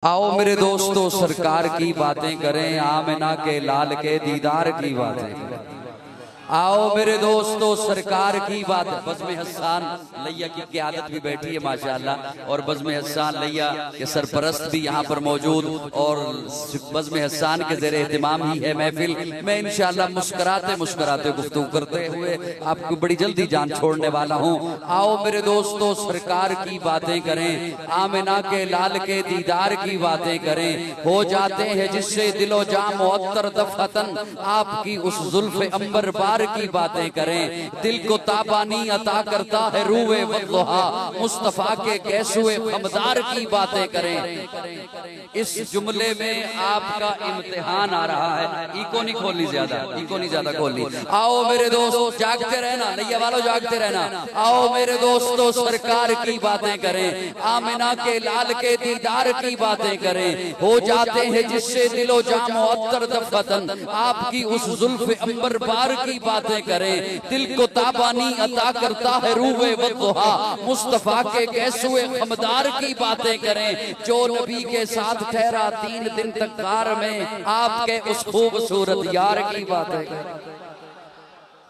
आओ मेरे दोस्तों सरकार की बातें करें, आमिना के लाल के दीदार की बातें करें। आओ मेरे दोस्तों सरकार की बात। बज़्म हसन लैया की क़यादत भी बैठी है माशाअल्लाह, और बज़्म हसन लैया के सरपरस्त भी यहाँ पर मौजूद, और बज़्म हसन के ज़ेरे एहतिमाम ही है महफिल। मैं इंशाअल्लाह मुस्कुराते मुस्कुराते गुफ्तगू करते हुए आपको बड़ी जल्दी जान छोड़ने वाला हूँ। आओ मेरे दोस्तों सरकार की बातें करें, आमिना के लाल के दीदार की बातें करें। हो जाते हैं जिससे दिलो जाम मुअत्तर दफतन, आपकी उस जुल्फ़े अंबर बार की बातें करें। दिल को ताबानी अता करता है रूए वद्दुहा, मुस्तफा के कैसुए खमदार की बातें करें। इस जुमले में आपका इम्तिहान आ रहा है। इको नहीं खोलनी ज्यादा, इको नहीं ज्यादा खोलनी। आओ मेरे दोस्त जागते रहना, नैया वालों जागते रहना। आओ मेरे दोस्तों सरकार की बातें करें, आमिना के लाल के दीदार की बातें करें। हो जाते हैं जिससे दिलो जाम मुअत्तर दफतन, आपकी उस जुल्फ़े अंबर बार की बातें करें। दिल को ताबानी अता करता है रूहे वद्दुहा, मुस्तफा के कैसुए खमदार की बातें करें। जो नबी के साथ ठहरा 3 दिन तक कार में, आपके उस खूबसूरत यार की बातें करें।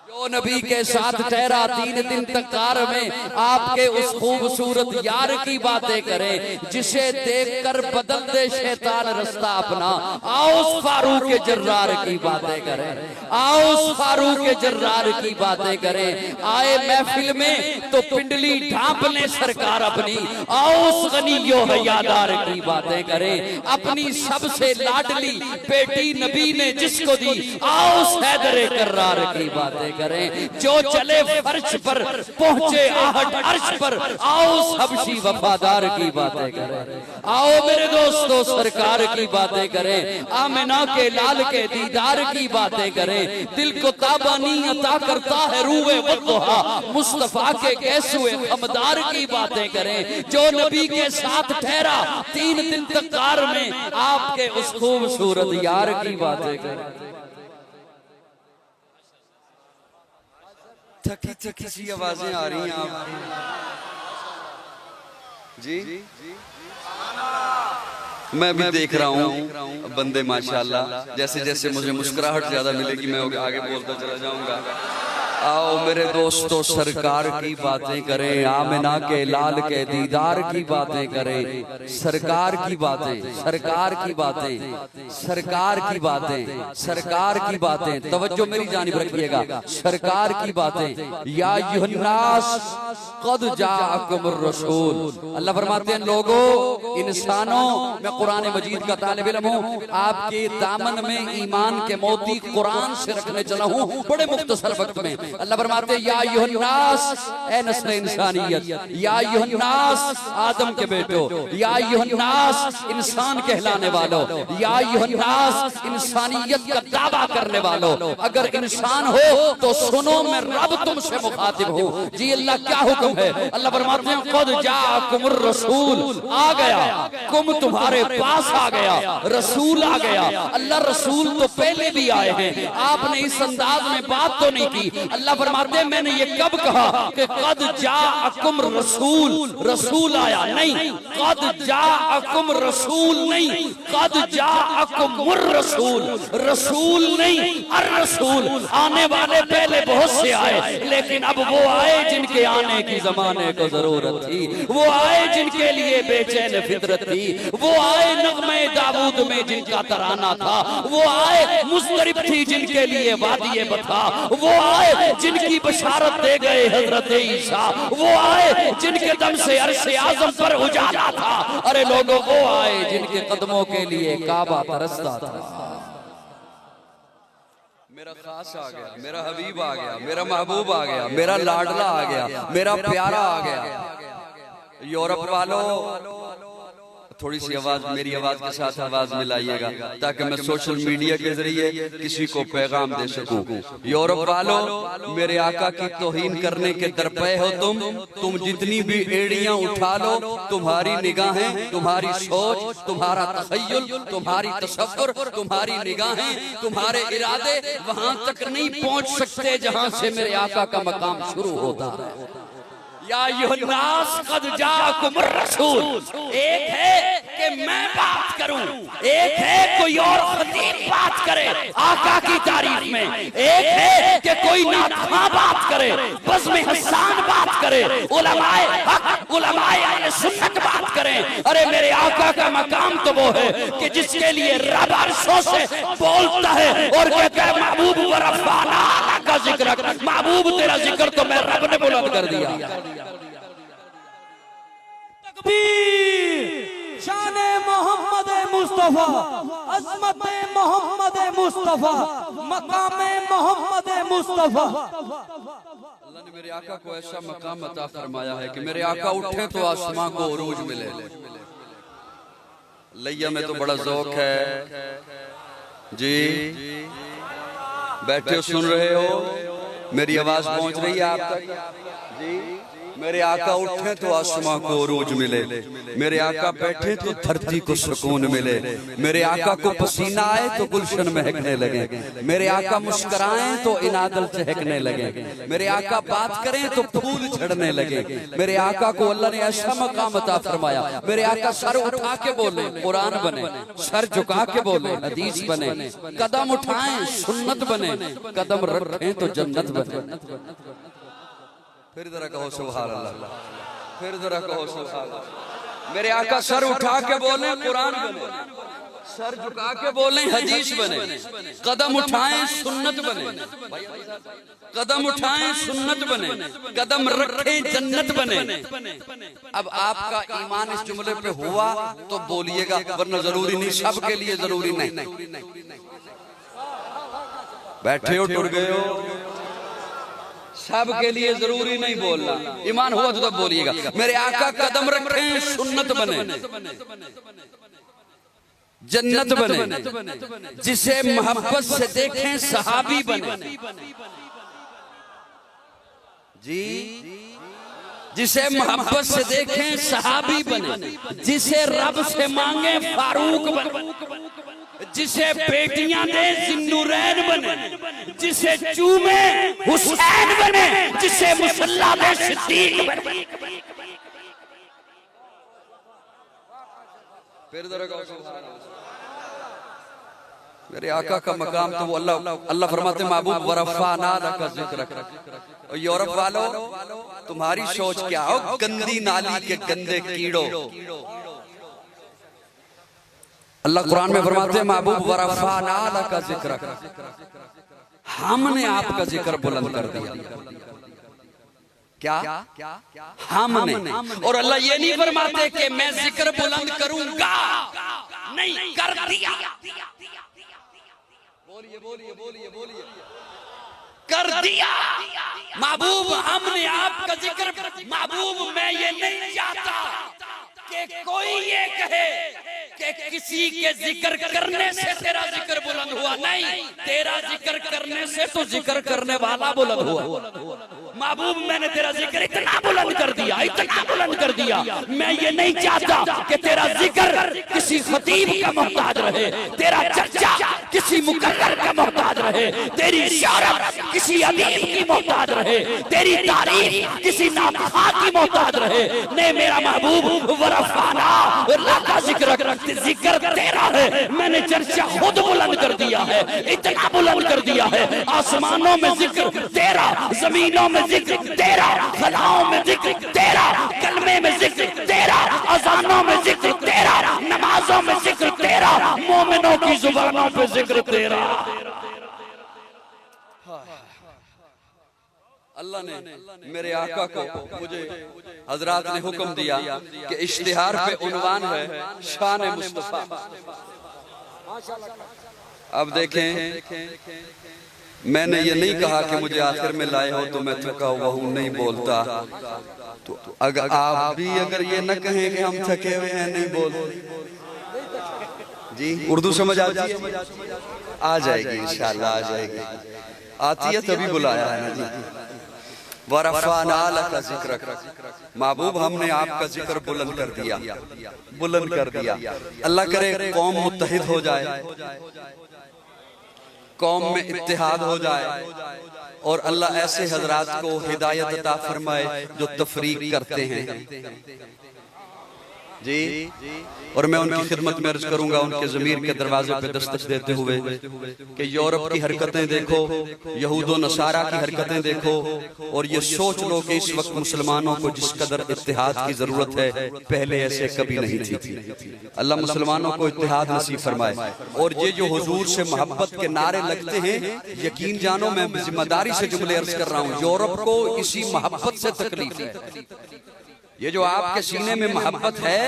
जो नबी के साथ ठहरा 3 दिन तक कार में, आपके उस खूबसूरत यार की बातें करें। जिसे देखकर बदल दे शैतान रास्ता अपना, आओ उस फारूक के जर्रार की बातें करें। आओ उस फारूक के जर्रार की बातें करें। आए महफिल में तो पिंडली ढांप ले सरकार अपनी, आओ उस गनियो हयादार की बातें करें। अपनी सबसे लाडली बेटी नबी ने जिसको दी, आओ उस हैदर कर्रार की बातें करें। जो चले फर्श पर पहुंचे आहट अर्श पर, आओ उस हबशी वफादार की बातें करें। आओ मेरे दोस्तों सरकार की बातें करें, आमिना के लाल के दीदार की बातें करें। दिल को ताबानी अता करता है रूए वद्दुहा, मुस्तफा के कैसुए खमदार की बातें करें। जो नबी के साथ ठहरा 3 दिन तक कार में, आपके उस खूबसूरत यार की बातें करें। थकी थकी सी आवाजें आ रही हैं आप जी। मैं भी देख रहा हूँ बंदे माशाल्लाह, जैसे जैसे मुझे मुस्कुराहट ज्यादा मिलेगी मैं आगे बोलता चला जाऊंगा। आओ मेरे दोस्तों सरकार की बातें करें, आमिना के लाल के दीदार की बातें करें। सरकार की बातें, सरकार की बातें, सरकार की बातें, सरकार की बातें। तवज्जो मेरी जानिब रखिएगा। सरकार की बातें। या अय्युहन्नास क़द जाअकुमुर रसूल, अल्लाह फरमाते हैं लोगों, इंसानों, मैं कुरान मजीद का तालिब इल्म हूँ। आपके दामन में ईमान के मोती कुरान से रखने चला हूँ बड़े मुख्तसर वक्त में। अल्लाह फरमाते हैं या अय्युहन्नास, ए नस्ल इंसानियत, या अय्युहन्नास आदम के बेटो, या अय्युहन्नास इंसान कहलाने वालों, या अय्युहन्नास इंसानियत का दावा करने वालों। अगर इंसान हो तो सुनो, मैं रब तुमसे मुखातिब हूँ। जी अल्लाह क्या हुक्म है? अल्लाह फरमाते हैं क़द जाअकुमुर रसूल, आ गया कुम, तुम्हारे पास आ गया रसूल, आ गया। अल्लाह रसूल तो पहले भी आए हैं, आपने इस अंदाज में बात तो नहीं की। अल्लाह फरमाते हैं मैंने ये कब कहा कि क़द जाअकुम रसूल, रसूल आया नहीं, क़द जाअकुम रसूल नहीं, क़द जाअकुमुर रसूल, रसूल नहीं अर रसूल। आने वाले पहले बहुत से आए, लेकिन अब वो आए जिनके आने की जमाने को जरूरत थी, वो आए जिनके लिए बेचैन फितरत थी, वो आए नग़मे दाऊद में जिनका तराना था, वो आए मुज़तरिब थी जिनके लिए वादिये बता, वो आए जिनकी बशारत दे गए हजरत ईसा, वो आए जिनके दम से अर्शे आज़म पर उजाला था। अरे लोगों, वो आए जिनके कदमों के लिए काबा तरसता था। मेरा खास आ गया, मेरा हबीब आ गया, मेरा महबूब आ गया, मेरा लाडला आ गया, मेरा प्यारा आ गया। यूरोप वालों थोड़ी सी आवाज, मेरी आवाज के साथ आवाज मिलाइएगा ताकि मैं सोशल मीडिया के जरिए किसी को पैगाम दे सकूं। यूरोप वालों, मेरे आका की तौहीन करने के दरपे हो तुम जितनी भी एड़ियां उठा लो, तुम्हारी निगाहें, तुम्हारी सोच, तुम्हारा तखय्युल, तुम्हारी तसव्वुर, तुम्हारी निगाहें, तुम्हारे इरादे वहां तक नहीं पहुंच सकते जहां से मेरे आका का मकाम शुरू होता है। या अय्युहन्नास क़द जाअकुमुर रसूल, एक है कि मैं बात करूं, एक है कोई और खतीब बात करे आका की तारीफ में, एक है कि कोई नातखा बात करे, बज़्म हसन बात करे, उलमाए हक उलमाए अहले सुन्नत बात करें। अरे मेरे आका का मकाम तो वो है कि जिसके लिए रब अर्शों से बोलता है और कहता है महबूब व रफ़ाना का जिक्र, महबूब तेरा जिक्र तो मैं रब ने बुलंद कर दिया। तकबीर, शाने मोहम्मद मुस्तफा, अज़मत मोहम्मद मुस्तफा, मकाम मोहम्मद मुस्तफा। अल्लाह ने मेरे आका को ऐसा मकाम अता फरमाया है कि मेरे आका उठे तो आसमां को उरूज मिले। लैया में तो बड़ा ज़ौक है जी, बैठे हो सुन रहे हो, मेरी आवाज पहुंच रही है आप तक जी। मेरे आका उठे तो आसमां को उरूज मिले, मेरे आका बैठे तो धरती को सुकून मिले, मेरे आका को पसीना आए तो गुलशन महकने लगे, मेरे आका मुस्कुराएं तो इनादल चहकने लगे, मेरे आका बात करें तो फूल झड़ने लगे। मेरे आका को अल्लाह ने ऐसा मकाम अता फरमाया, मेरे आका सर उठा के बोले कुरान बने, सर झुका के बोले हदीस बने, कदम उठाएं सुन्नत बने, कदम रखें तो जन्नत बने। फिर जरा कहो सुभान अल्लाह, फिर जरा कहो सुभान अल्लाह। मेरे आका सर उठा के बोले कुरान बने, सर झुका के बोले हदीस बने, कदम उठाएं सुन्नत बने, कदम उठाएं सुन्नत बने, कदम रखें जन्नत बने। अब आपका ईमान इस जुमले पे हुआ तो बोलिएगा, वरना जरूरी नहीं, सबके लिए जरूरी नहीं। बैठे हो टुट गए हो, सब के लिए जरूरी नहीं बोलना, ईमान हुआ तो तब बोलिएगा। मेरे आका कदम रखें सुन्नत बने, जन्नत बने, जिसे मोहब्बत से देखें सहाबी बने जी, जिसे मोहब्बत से देखें सहाबी बने, जिसे रब से मांगे फारूक बने, जिसे बेटियां दे जिन्नुरैन बने, जिसे चूमे हुसैन बने, जिसे मुसल्ला दे सिद्दीक बने। फिर मेरे आका का मकाम तो वो अल्लाह फरमाते महबूब व रफ़अना लका ज़िक्रक। और यूरोप वालों तुम्हारी सोच क्या हो, गंदी नाली के गंदे कीड़ों। अल्लाह कुरान में फरमाते हैं महबूब व रफ़अना लका ज़िक्रक, हमने आपका जिक्र बुलंद कर दिया। क्या हमने, और अल्लाह ये नहीं फरमाते कि मैं जिक्र बुलंद करूंगा, नहीं कर दिया। बोलिए बोलिए बोलिए बोलिए, कर दिया। महबूब हमने आपका जिक्र, महबूब मैं ये नहीं चाहता कि कोई ये कहे कि किसी के जिक्र करने से तेरा जिक्र बुलंद हुआ, नहीं, तेरा जिक्र करने से तो जिक्र करने वाला बुलंद हुआ। महबूब मैंने तेरा जिक्र इतना बुलंद कर दिया, इतना बुलंद कर दिया। मैं ये नहीं चाहता कि तेरा जिक्र किसी खतीब का मोहताज रहे, तेरा चर्चा किसी मुकर्रर का मोहताज रहे, तेरी शोहरत किसी अदीब की मोहताज रहे, तेरी तारीफ किसी नातखा की मोहताज रहे। नहीं, मेरा महबूब व रफ़अना लका ज़िक्रक, जिक्र तेरा है, मैंने चर्चा खुद बुलंद कर दिया है, इतना बुलंद कर दिया है। आसमानों में जिक्र तेरा, जमीनों में जिक्र तेरा, खलाओं में जिक्र तेरा, कलमे में जिक्र तेरा, अज़ानों में जिक्र तेरा, नमाजों में जिक्र तेरा, मोमिनों की जुबानों पे जिक्र तेरा। अल्लाह ने मेरे आका को, मुझे हजरात ने हुक्म दिया कि इश्तिहार पे उन्वान है शान मुस्तफा। अब देखें, मैंने ये नहीं कहा कि मुझे आखिर में लाए हो तो मैं थका हुआ हूँ, नहीं बोलता। तो अगर आप भी अगर ये न कहें कि हम थके हुए हैं, नहीं बोलते जी, उर्दू समझ आती है? आ जाएगी इंशाल्लाह, आ जाएगी, आती है तभी बुलाया है ना जी। व रफ़अना लका ज़िक्रक, महबूब हमने आपका जिक्र बुलंद कर दिया, बुलंद कर दिया। अल्लाह करे कौम मुत्तहिद हो जाए, कौम में इत्तेहाद हो जाए, और अल्लाह ऐसे हजरात को हिदायत अता फरमाए जो तफरीक करते हैं। जी, और मैं उनकी खिदमत में अर्ज करूंगा उनके ज़मीर के दरवाजे पे दस्तक देते हुए कि यूरोप की हरकतें देखो, यहूदो नसारा की हरकतें देखो, और ये सोच लो कि इस वक्त मुसलमानों को जिस कदर इत्तेहाद की जरूरत है पहले ऐसे कभी नहीं थी। अल्लाह मुसलमानों को इत्तेहाद नसीब फरमाए। और ये जो हुजूर से मोहब्बत के नारे लगते हैं, यकीन जानो मैं जिम्मेदारी से जुमले अर्ज कर रहा हूँ, यूरोप को इसी मोहब्बत से तकलीफ है। ये जो आपके सीने में मोहब्बत है,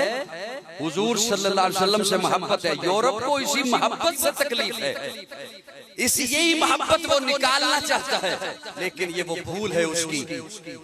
हुजूर सल्लल्लाहु अलैहि वसल्लम से मोहब्बत है, यूरोप को इसी मोहब्बत से तकलीफ है। यही मोहब्बत वो निकालना चाहता है, लेकिन ये वो भूल है उसकी,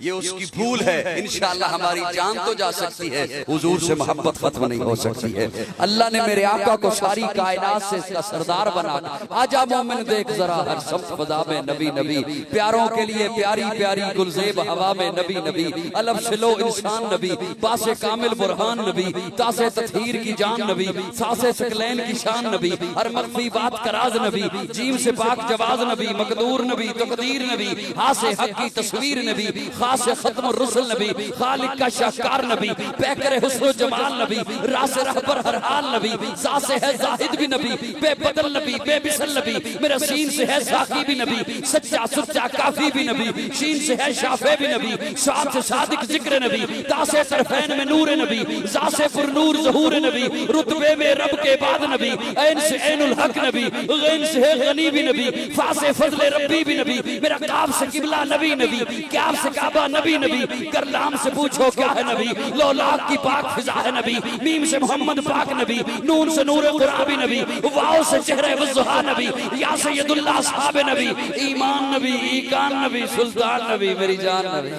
ये उसकी भूल है। इंशाअल्लाह हमारी जान तो जा सकती है, हुजूर से मोहब्बत खत्म नहीं हो सकती है। अल्लाह ने मेरे आका को सारी कायनात से इसका सरदार बना। आजा मोमिन देख जरा हर सब फजा में नबी नबी, प्यारों के लिए प्यारी प्यारी गुलजेब हवा में नबी नबी, अलफ सिलो इंसान नबी, बासे कामिल बुरहान नबी, तासे तत्हीर की जान नबी, सासे सकलैन की शान नबी, हर मख्फी बात कराज नबी, जीम से पाक जवाज नबी, मकदूर नबी, तकदीर नबी, हासे हक की तस्वीर नबी, खासे खत्म रुसल नबी, खालिक का शाहकार नबी, पैकरे हुस्न जमाल नबी, रासे रहबर हर हाल नबी, सासे है जाहिद भी नबी, बेबदल नबी, बेमिसल नबी, मेरा सीन से है साकी भी नबी, सच्चा सुच्चा काफी भी नबी, शीन से है शाफे भी नबी, साथ से सादिक जिक्र नबी, तासे तरफैन में नूर नबी, जासे पुरनूर ज़हूर नबी, रुतबे में रब के बाद नबी, ऐन से ऐनुल हक नबी, गैन से है गनी भी नबी, फासे फजले रब्बी भी नबी, मेरा काब से किबला नबी नबी, क्याब से काबा नबी नबी, करलाम से पूछो क्या है नबी, लौलाक की पाक फिजा है नबी, मीम से मोहम्मद पाक नबी, नून से नूर कुराबी नबी, वाओ से चेहरे वज़ुहा नबी, या सैयदुल्लाह साहब नबी, ईमान नबी, ईकान नबी, सुल्तान नबी, मेरी जान नबी,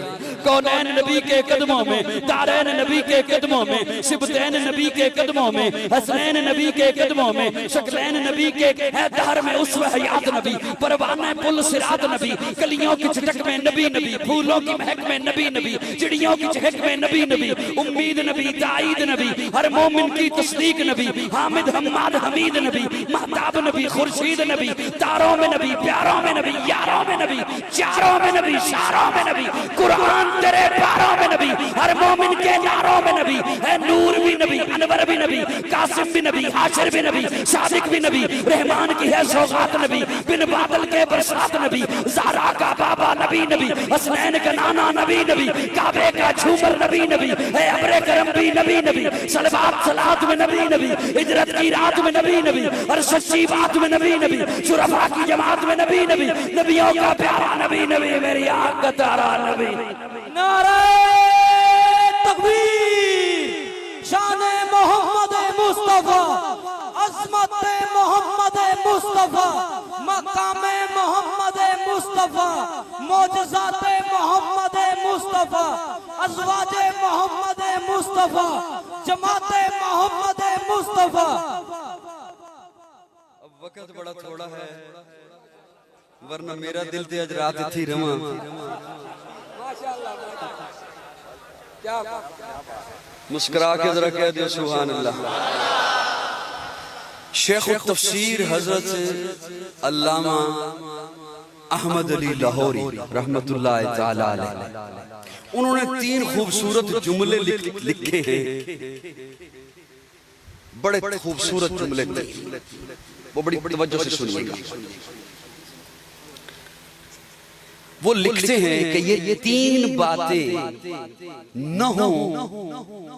कौनैन नबी के कदमों में, दारैन नबी के कदमों में, सिबतैन नबी के कदमों में, हसनैन नबी के कदमों में, शकलैन नबी के है दहर में उस्वे हयात नबी, परवाने पुल सिरात नबी, कलियों की चटक में नबी नबी, फूलों की महक में नबी नबी, चिड़ियों की चहक में नबी नबी, उम्मीद नबी, ताईद नबी, हर मोमिन की तस्दीक नबी, हामिद हम्माद हमीद नबी, महताब नबी, खुर्शीद नबी, तारों में नबी, प्यारों में नबी, यारों में नबी, चारों में नबी, शारों में नबी, कुरान तेरे प्यारों में नबी, हर मोमिन के नारों में नबी, है नूर भी नबी, अनवर भी नबी, कासिम भी नबी, हाशिर भी नबी, सादिक भी नबी, रहमान की है सौगात नबी, बिन बादल के बरसात नबी, ज़हरा का बाबा नबी नबी, हसनैन का नाना नबी नबी, काबे का झूमर नबी नबी, है अब्रे करम भी नबी नबी, सलवात सलात में नबी नबी, हिजरत की रात में नबी नबी, हर सच्ची बात में नबी नबी, शुरफा की जमात में नबी नबी, नबियों का प्यारा नबी नबी, मेरी आँख का तारा नबी। नारे तकबीर, शाने मोहम्मद मुस्तफा, अज़मत मोहम्मद मुस्तफा, मकाम मोहम्मद मुस्तफा, मौजज़ात मोहम्मद मुस्तफा, अज़वाज मोहम्मद मुस्तफा, जमात मोहम्मद मुस्तफा। अब वक्त बड़ा थोड़ा है, वरना मेरा दिल ते आज रात थी रमा। मुस्कुरा के जरा कह दियो सुभान अल्लाह। शेख तफसीर हजरत अल्लामा अहमद अली लाहौरी रहमतुल्लाह ताला अलैह, उन्होंने 3 खूबसूरत जुमले लिखे हैं, बड़े खूबसूरत जुमले, वो बड़ी तवज्जो से सुनिएगा। वो लिखते हैं कि ये 3 बातें न हो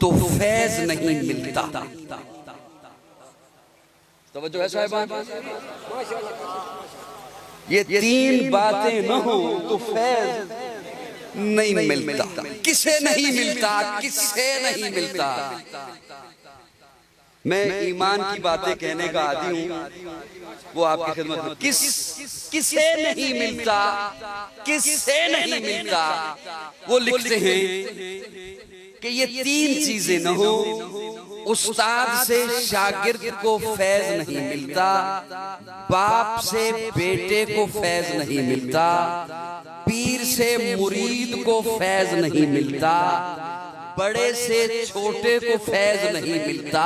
तो फैज नहीं मिलता। तवज्जो है साहिबान, ये 3 बातें न हो तो फैज नहीं मिलता। किसे नहीं मिलता, किससे नहीं मिलता। मैं ईमान की बातें कहने का आदी हूं, वो आपकी खिदमत में। किसे नहीं मिलता, किससे नहीं मिलता। वो लिखते हैं कि ये 3 चीजें न हो, उस्ताद से शागिर्द को फैज नहीं मिलता, बाप से बेटे को फैज नहीं मिलता, पीर से मुरीद को फैज नहीं मिलता, बड़े से छोटे को फैज नहीं मिलता,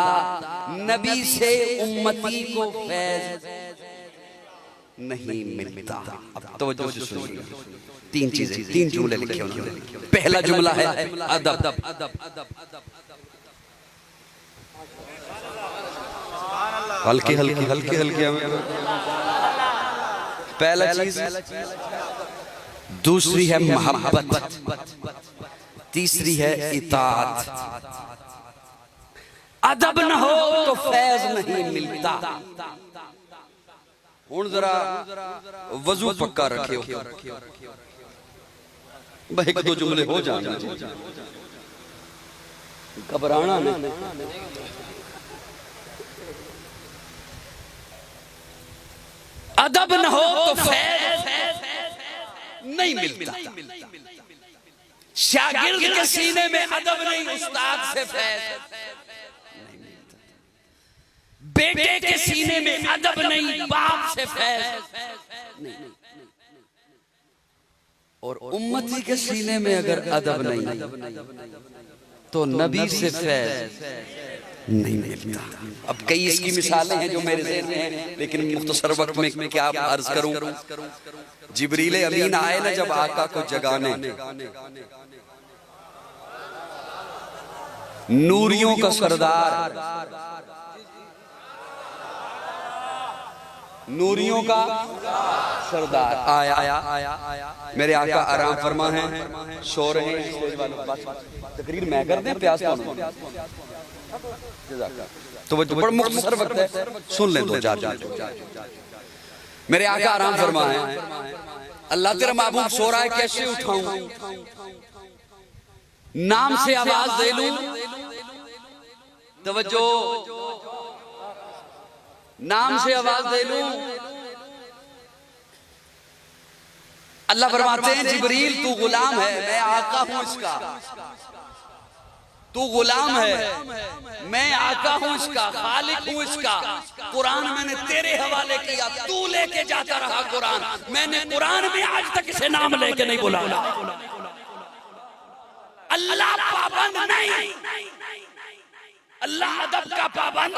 नबी से उम्मती को फैज नहीं मिलता। अब तवज्जो से सुनिए, 3 चीजें, 3 जुमले लिखे उन्होंने। पहला जुमला है अदब। हल्की हल्की हल्की हल्की पहला चीज, दूसरी है मोहब्बत, तीसरी है इताअत। अदब न हो तो फैज नहीं मिलता। हुण जरा वजू पक्का रखियो, भाई एक दो जुमले हो जाने, घबराना नहीं। अदब न हो तो फैज नहीं मिलता। शागिर्द के सीने में अदब नहीं, उस्ताद से फैज नहीं मिलता। बेटे के सीने में अदब नहीं, बाप से फैज नहीं। और उम्मती के सीने में अगर अदब नहीं तो नबी से फैज नहीं मिलता। अब कई इसकी मिसालें हैं जो मेरे ज़हन में हैं, लेकिन मुख्तसर वक्त में क्या अर्ज करूं। जिब्रील अमीन आए ना जब आका को जगाने, नूरियों का सरदार, नूरियों का सरदार आया। मेरे आका आराम फरमा है, सो रहे हैं। तकरीर मैं कर दें, प्यास तो वो बड़ा मुख्तसर वक्त है, सुन लें दो चार। मेरे आका आराम फरमा है, अल्लाह तेरा महबूब सो रहा है, कैसे उठाऊं? नाम से आवाज दे लूं? तवज्जो, नाम से आवाज दे लूं? अल्लाह फरमाते हैं, जिब्रील तू गुलाम है, मैं आका हूं इसका। तू गुलाम है, मैं आका हूं इसका, खालिक हूं इसका। कुरान मैंने तेरे हवाले किया, तू लेके जाता रहा कुरान। मैंने कुरान में आज तक इसे नाम लेके नहीं बोला। अल्लाह पाबंद नहीं, अल्लाह अदब का पाबंद।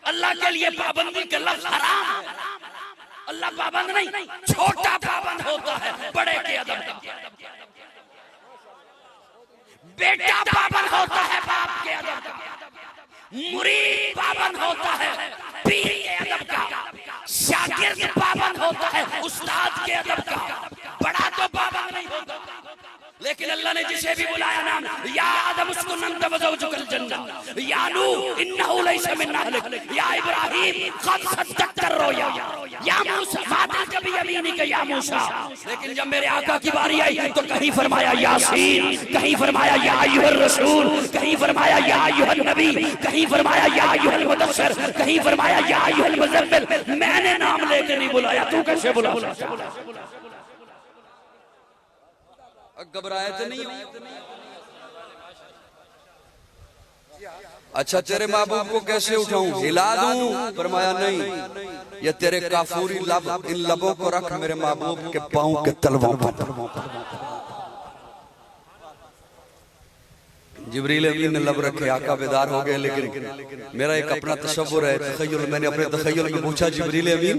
अल्लाह के लिए पाबंदी का लफ्ज़ हराम है। अल्लाह पाबंद नहीं, छोटा पाबंद होता है बड़े के अदब का। बेटा पाबंद होता है बाप के अदब का, मुरीद पाबंद होता है पीर के अदब का, शागिर्द पाबंद होता है उस्ताद के अदब का। बड़ा तो पाबंद नहीं होता, लेकिन अल्लाह ने जिसे भी बुलाया नाम, या आदम उस्कुन अंत व ज़ौजुकल जन्नह, या नूह इन्नहु लैसा मिन अहलिक, या इब्राहीम क़द सद्दक़्ता रुया, या मूसा फ़ातिल कभी यमीनिक या मूसा। लेकिन जब मेरे आका की बारी आई तो कहीं फरमाया यासीन, कहीं फरमाया या अय्युहर रसूल, कहीं फरमाया या अय्युहन नबी, कहीं फरमाया या अय्युहल मुदस्सिर, कहीं फरमाया या अय्युहल मुज़म्मिल। मैंने नाम लेके नहीं बुलाया, तू कैसे बुला? घबराए तो नहीं? अच्छा तेरे महबूब को कैसे उठाऊं? हिला दूं? फरमाया नहीं, ये तेरे काफूरी लब, इन लबों को रख मेरे महबूब के पांव के तलवों पर। जिब्रील अमीन ने लब रखे, आका बेदार हो गए। लेकिन मेरा एक अपना तशव्वुर है, तखय्युल। मैंने अपने तखय्युल में पूछा, जिब्रील अमीन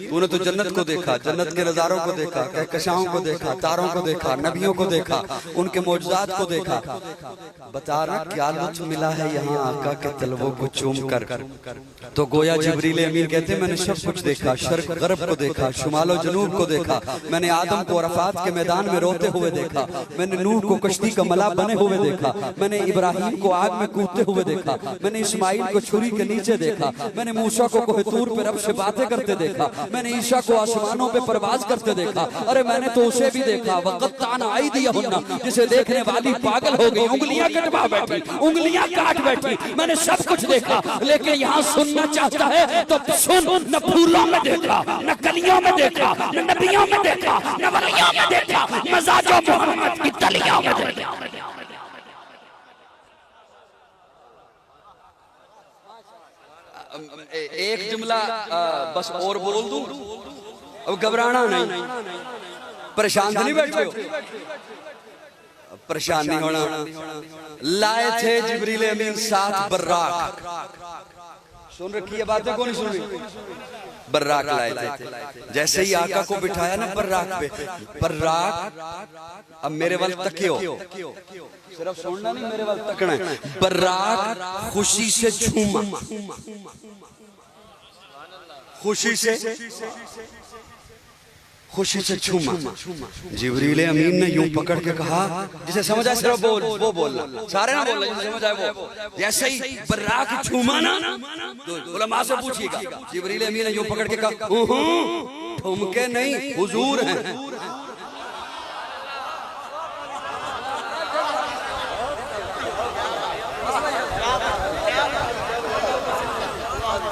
तूने तो जन्नत को देखा, जन्नत के नजारों को देखा, कहकशाओं को देखा, तारों को देखा, नबियों को देखा, उनके मौजूदात को देखा, बता रहा क्या लुत्फ मिला है यहाँ आका के तलवों को चूम कर। तो गोया जिब्रील अमीन कहते मैंने सब कुछ देखा, शर्क गरब को देखा, शुमालो जनूब को देखा, मैंने आदम को अरफात के मैदान में रोते हुए देखा, मैंने नूह को कश्ती का मला बने हुए देखा, मैंने इब्राहिम को आग में कूदते हुए देखा, मैंने इस्माइल को छुरी के नीचे देखा, मैंने मूसा को कोहे तूर पे रब से बातें करते देखा, मैंने ईशा को आसमानों पे परवाज करते देखा। अरे मैंने तो उसे भी देखा, वक़्त ताना आई दिया हुन्ना, जिसे देखने वाली पागल हो गई, उंगलियां कटवा बैठी, उंगलियां काट बैठी। मैंने सब कुछ देखा, लेकिन यहाँ सुनना चाहता है तो सुन। न फूलों में देखा, न कलियों में देखा, न नबियों में देखा, न वलियों में देखा, मज़ाजो मोहम्मद की तलियों में देखा। एक जुमला बस और बोल दूं, अब घबराना नहीं, परेशान नहीं बैठे हो, परेशान नहीं होना। लाए थे जिब्रील अमीन साथ बर्राक, सुन रखी है बातें, कौन सुन रही? बर्राक लाए थे, जैसे ही आका को बिठाया ना बर्राक पे, बर्राक अब मेरे वाल तके हो, सिर्फ सुनना नहीं मेरे वाल तकना है। बर्राक खुशी से झूमा, खुशी से झूमा। जिब्रील अमीन ने यूं पकड़ के कहा, जिसे समझ आए सिर्फ बोल, वो बोलना, सारे ना बोलना, जिसे समझ आए वो। जैसे ही बर्राक झूमा ना, तो उलमा से पूछिएगा, जिब्रील अमीन ने यूं पकड़ के कहा, ठुमके नहीं, हुजूर हैं।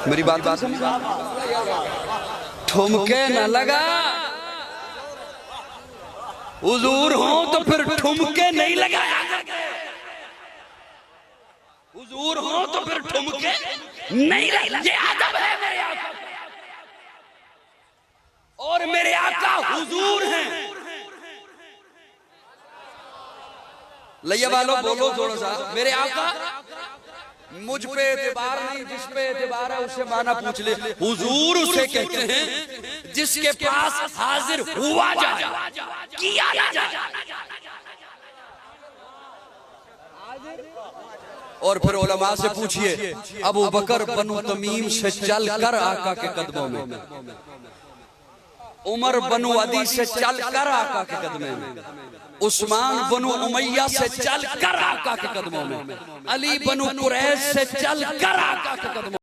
मेरी बात समझ, ठुमके न लगा, हुजूर हो तो फिर ठुमके नहीं लगाया करते, हुजूर हो तो फिर ठुमके नहीं लगाया। ये अदब है मेरे आका, और मेरे आका हुजूर हैं। लैया वालों बोलो थोड़ा सा, मेरे आका मुझ पे एतबार नहीं, जिस पे एतबार है उससे माना पूछ ले। हुजूर उसे कहते हैं जिसके पास हाजिर हुआ जाए, किया ना जाए। और फिर उलमा से पूछिए, अबू बकर बनु तमीम से चल कर आका के कदमों में, उमर बनु अदी से चल कर आका के कदमों में, उस्मान बनु उमैया से चल कर आका के कदमों में, अली बनु कुरैश से चल कर आका के कदमों में।